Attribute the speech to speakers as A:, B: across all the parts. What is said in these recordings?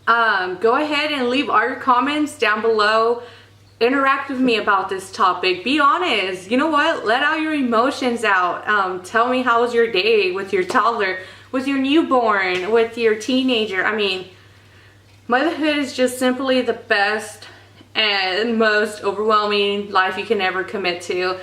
A: Go ahead and leave all your comments down below. Interact with me about this topic. Be honest. You know what? Let out your emotions out. Tell me, how was your day with your toddler, with your newborn, with your teenager? I mean, motherhood is just simply the best and most overwhelming life you can ever commit to.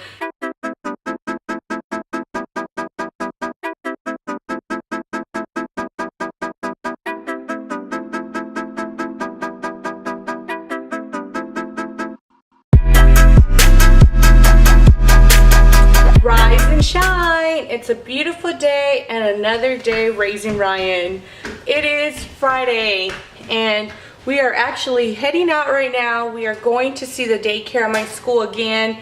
A: Rise and shine. It's a beautiful day and another day raising Ryan. It is Friday and we are actually heading out right now. We are going to see the daycare at my school again.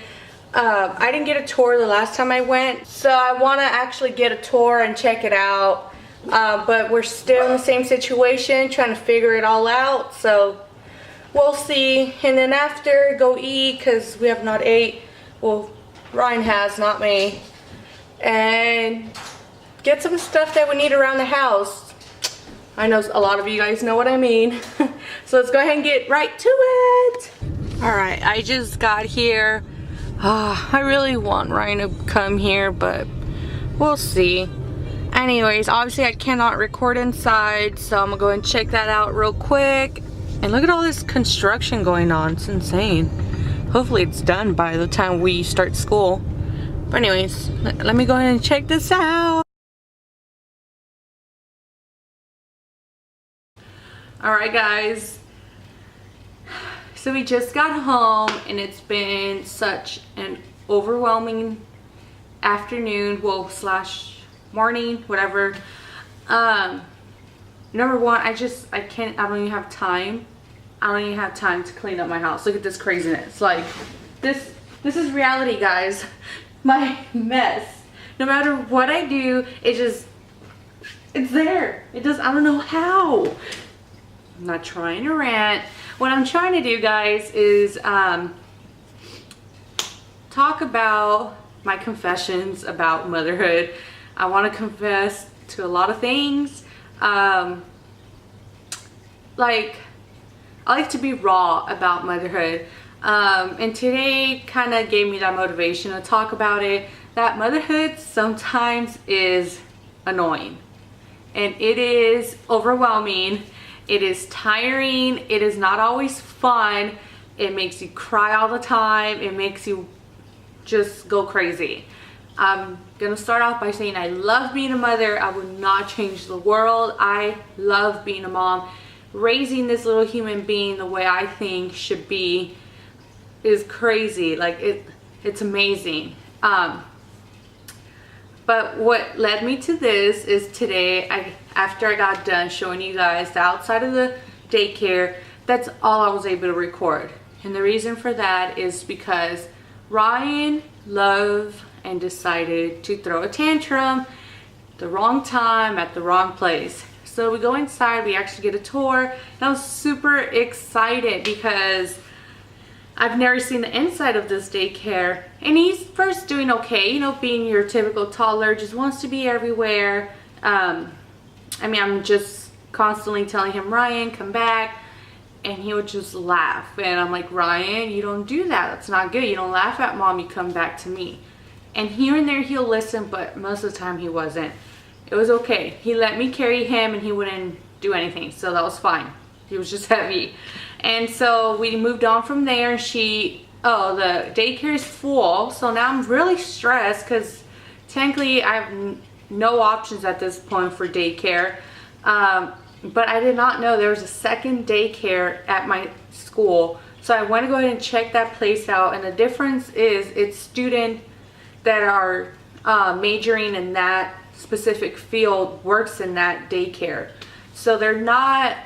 A: I didn't get a tour the last time I went, so I want to actually get a tour and check it out. But we're still in the same situation, trying to figure it all out. So we'll see. And then after, go eat because we have not ate. Well, Ryan has, not me. And get some stuff that we need around the house. I know a lot of you guys know what I mean. So let's go ahead and get right to it. Alright, I just got here. I really want Ryan to come here, but we'll see. Anyways, obviously I cannot record inside, so I'm gonna go and check that out real quick. And look at all this construction going on. It's insane. Hopefully it's done by the time we start school. But anyways, let me go ahead and check this out. Alright guys, so we just got home and it's been such an overwhelming afternoon, well slash morning, whatever. Number one, I don't even have time. I don't even have time to clean up my house. Look at this craziness. Like, this is reality, guys. My mess. No matter what I do, it's there. I don't know how. I'm not trying to rant. What I'm trying to do, guys, is talk about my confessions about motherhood. I want to confess to a lot of things. Like, I like to be raw about motherhood. And today kind of gave me that motivation to talk about it. That motherhood sometimes is annoying. And it is overwhelming. It is tiring. It is not always fun. It makes you cry all the time. It makes you just go crazy. I'm gonna start off by saying I love being a mother. I would not change the world. I love being a mom. Raising this little human being the way I think should be is crazy. Like, it's amazing. But what led me to this is today, after I got done showing you guys the outside of the daycare, that's all I was able to record. And the reason for that is because Ryan loved and decided to throw a tantrum the wrong time at the wrong place. So we go inside, we actually get a tour, and I was super excited because I've never seen the inside of this daycare. And he's first doing okay, you know, being your typical toddler, just wants to be everywhere. I mean, I'm just constantly telling him, Ryan, come back. And he would just laugh. And I'm like, Ryan, you don't do that. That's not good. You don't laugh at mom, you come back to me. And here and there he'll listen, but most of the time he wasn't. It was okay. He let me carry him and he wouldn't do anything. So that was fine. He was just heavy. And so we moved on from there. The daycare is full. So now I'm really stressed because technically I have no options at this point for daycare. But I did not know there was a second daycare at my school. So I went to go ahead and check that place out. And the difference is it's students that are majoring in that specific field works in that daycare. So they're not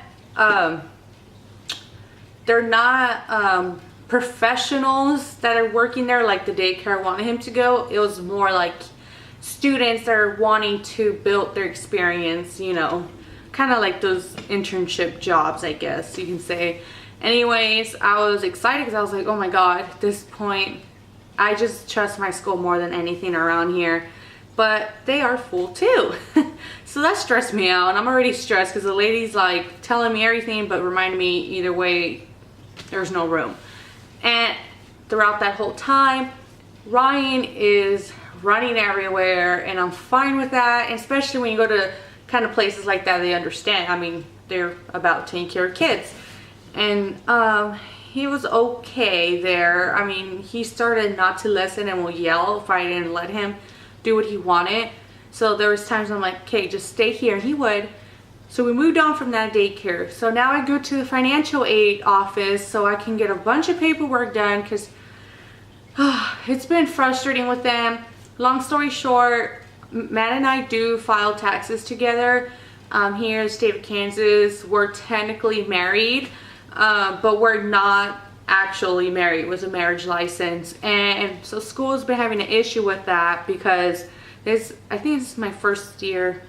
A: professionals that are working there like the daycare wanted him to go. It was more like students that are wanting to build their experience, you know, kind of like those internship jobs, I guess you can say. Anyways, I was excited because I was like, oh my god, at this point I just trust my school more than anything around here. But they are full too. So that stressed me out, and I'm already stressed because the lady's like telling me everything but reminding me either way there's no room. And throughout that whole time, Ryan is running everywhere, and I'm fine with that. And especially when you go to kind of places like that, they understand. I mean, they're about taking care of kids. And he was okay there. I mean, he started not to listen and will yell if I didn't let him do what he wanted. So there was times I'm like, okay, just stay here, and he would. So we moved on from that daycare. So now I go to the financial aid office so I can get a bunch of paperwork done, because it's been frustrating with them. Long story short, Matt and I do file taxes together. Here in the state of Kansas, we're technically married, but we're not actually married. It was a marriage license. And so school has been having an issue with that, because I think it's my first year.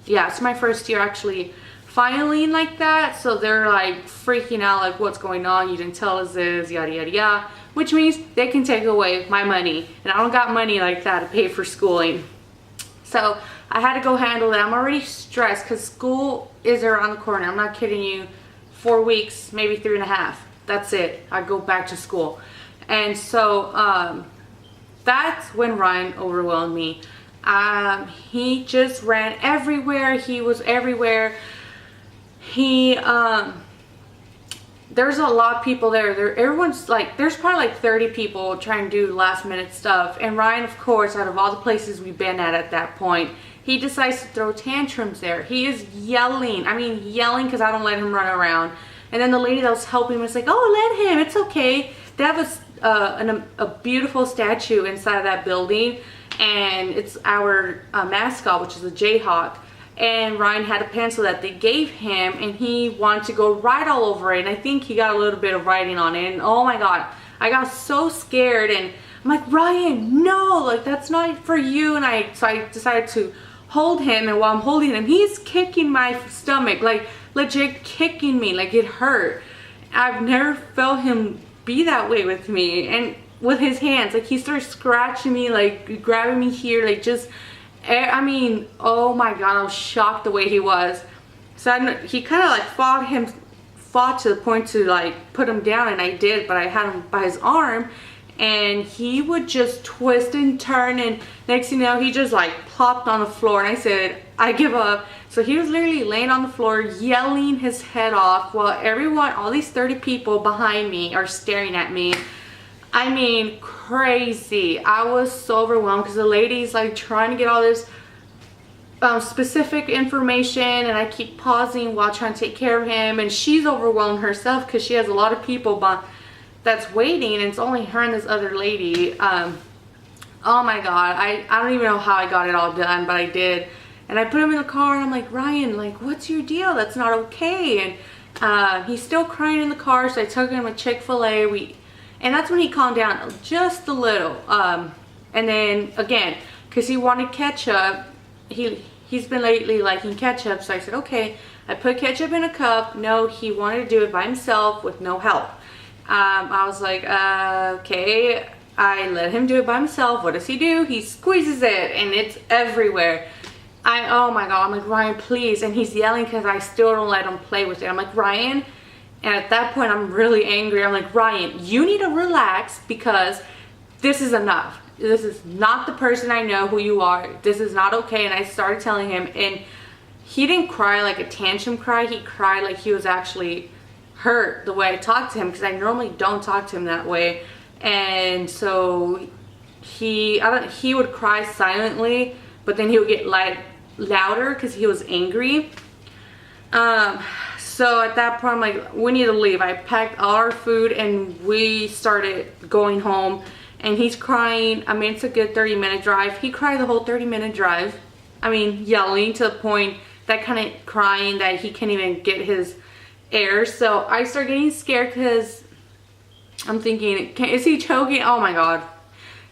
A: Yeah, it's my first year actually filing like that. So they're like freaking out, like, what's going on? You didn't tell us this, yada, yada, yada. Which means they can take away my money. And I don't got money like that to pay for schooling. So I had to go handle that. I'm already stressed because school is around the corner. I'm not kidding you. 4 weeks, maybe 3.5. That's it. I go back to school. And so that's when Ryan overwhelmed me. He just ran everywhere. He was everywhere. There's a lot of people there. Everyone's like, there's probably like 30 people trying to do last minute stuff. And Ryan, of course, out of all the places we've been at that point, he decides to throw tantrums there. He is yelling. I mean, yelling because I don't let him run around. And then the lady that was helping him was like, oh, let him. It's okay. They have a beautiful statue inside of that building. And it's our mascot, which is a Jayhawk. And Ryan had a pencil that they gave him, and he wanted to go write all over it. And I think he got a little bit of writing on it. And oh my God, I got so scared. And I'm like, Ryan, no, like that's not for you. And so I decided to hold him. And while I'm holding him, he's kicking my stomach, like legit kicking me, like it hurt. I've never felt him be that way with me. And with his hands, like he started scratching me, like grabbing me here, like just, I mean, oh my God, I was shocked the way he was. So he kind of like fought to the point to like put him down, and I did, but I had him by his arm, and he would just twist and turn, and next thing you know, he just like plopped on the floor, and I said, I give up. So he was literally laying on the floor yelling his head off while everyone, all these 30 people behind me are staring at me. I mean, crazy. I was so overwhelmed because the lady's like trying to get all this specific information, and I keep pausing while trying to take care of him, and she's overwhelmed herself because she has a lot of people that's waiting, and it's only her and this other lady. Oh my God, I don't even know how I got it all done, but I did. And I put him in the car, and I'm like, Ryan, like, what's your deal? That's not okay. And he's still crying in the car, so I took him to Chick-fil-A. And that's when he calmed down just a little. And then again, because he wanted ketchup, he's been lately liking ketchup. So I said, okay, I put ketchup in a cup. No, he wanted to do it by himself with no help. I was like, okay. I let him do it by himself. What does he do? He squeezes it, and it's everywhere. Oh my God, I'm like, Ryan, please. And he's yelling because I still don't let him play with it. I'm like, Ryan. And at that point, I'm really angry. I'm like, Ryan, you need to relax, because this is enough. This is not the person I know who you are. This is not okay. And I started telling him, and he didn't cry like a tantrum cry. He cried like he was actually hurt the way I talked to him, because I normally don't talk to him that way. And so he would cry silently, but then he would get louder because he was angry. So at that point, I'm like, we need to leave. I packed all our food, and we started going home. And he's crying. I mean, it's a good 30-minute drive. He cried the whole 30-minute drive. I mean, yelling to the point, that kind of crying that he can't even get his air. So I started getting scared because I'm thinking, is he choking? Oh my God.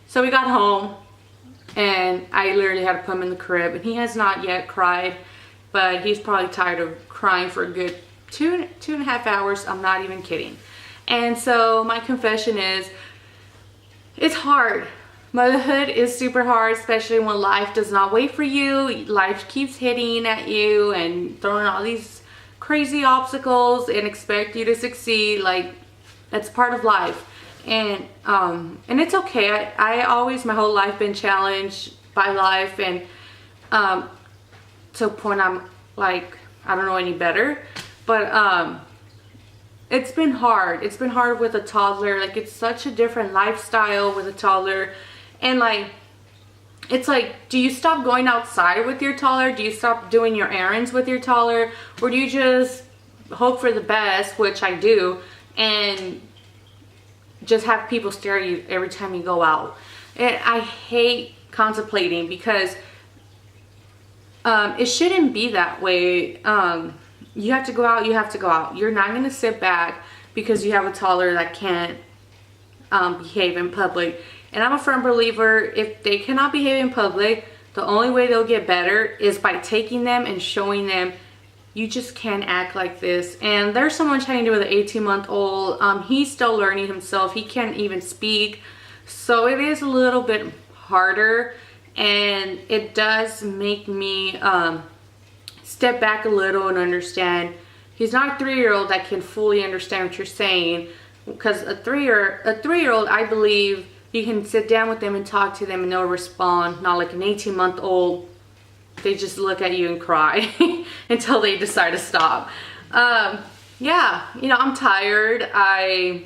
A: So we got home, and I literally had to put him in the crib. And he has not yet cried, but he's probably tired of crying for a good two and a half hours. I'm not even kidding. And so my confession is, it's hard. Motherhood is super hard, especially when life does not wait for you. Life keeps hitting at you and throwing all these crazy obstacles and expect you to succeed. Like, that's part of life. And it's okay. I always, my whole life, been challenged by life, and to a point I'm like, I don't know any better. But it's been hard. It's been hard with a toddler. Like, it's such a different lifestyle with a toddler. And like, it's like, do you stop going outside with your toddler? Do you stop doing your errands with your toddler? Or do you just hope for the best, which I do, and just have people stare at you every time you go out? And I hate contemplating, because it shouldn't be that way. You have to go out, you have to go out. You're not going to sit back because you have a toddler that can't behave in public. And I'm a firm believer, if they cannot behave in public, the only way they'll get better is by taking them and showing them, you just can't act like this. And there's someone trying to do with an 18-month-old. He's still learning himself. He can't even speak. So it is a little bit harder, and it does make me step back a little and understand. He's not a 3-year-old that can fully understand what you're saying, because a three-year-old, I believe you can sit down with them and talk to them and they'll respond. Not like an 18-month-old. They just look at you and cry until they decide to stop. Yeah, you know, I'm tired. I'm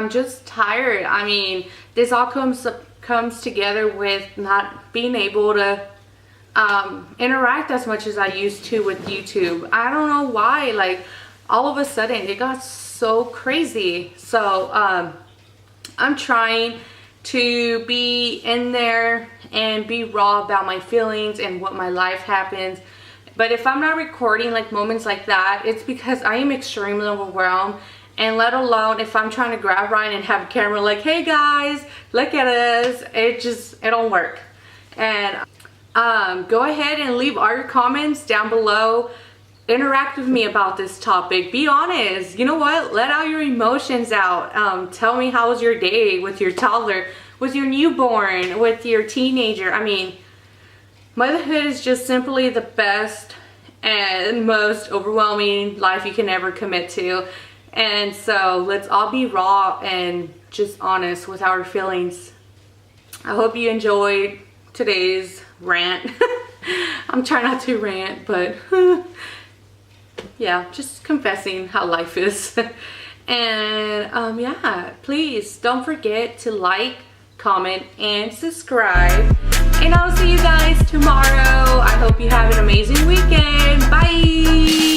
A: just tired. I mean, this all comes together with not being able to interact as much as I used to with YouTube. I don't know why. Like, all of a sudden it got so crazy. So I'm trying to be in there and be raw about my feelings and what my life happens. But if I'm not recording like moments like that, it's because I am extremely overwhelmed. And let alone if I'm trying to grab Ryan and have a camera like, hey guys, look at us. It don't work. And go ahead and leave all your comments down below. Interact with me about this topic. Be honest. You know what? Let all your emotions out. Tell me, how was your day with your toddler, with your newborn, with your teenager. I mean, motherhood is just simply the best and most overwhelming life you can ever commit to. And so let's all be raw and just honest with our feelings. I hope you enjoyed today's rant. I'm trying not to rant, but yeah, just confessing how life is. And yeah, please don't forget to like, comment, and subscribe. And I'll see you guys tomorrow. I hope you have an amazing weekend. Bye.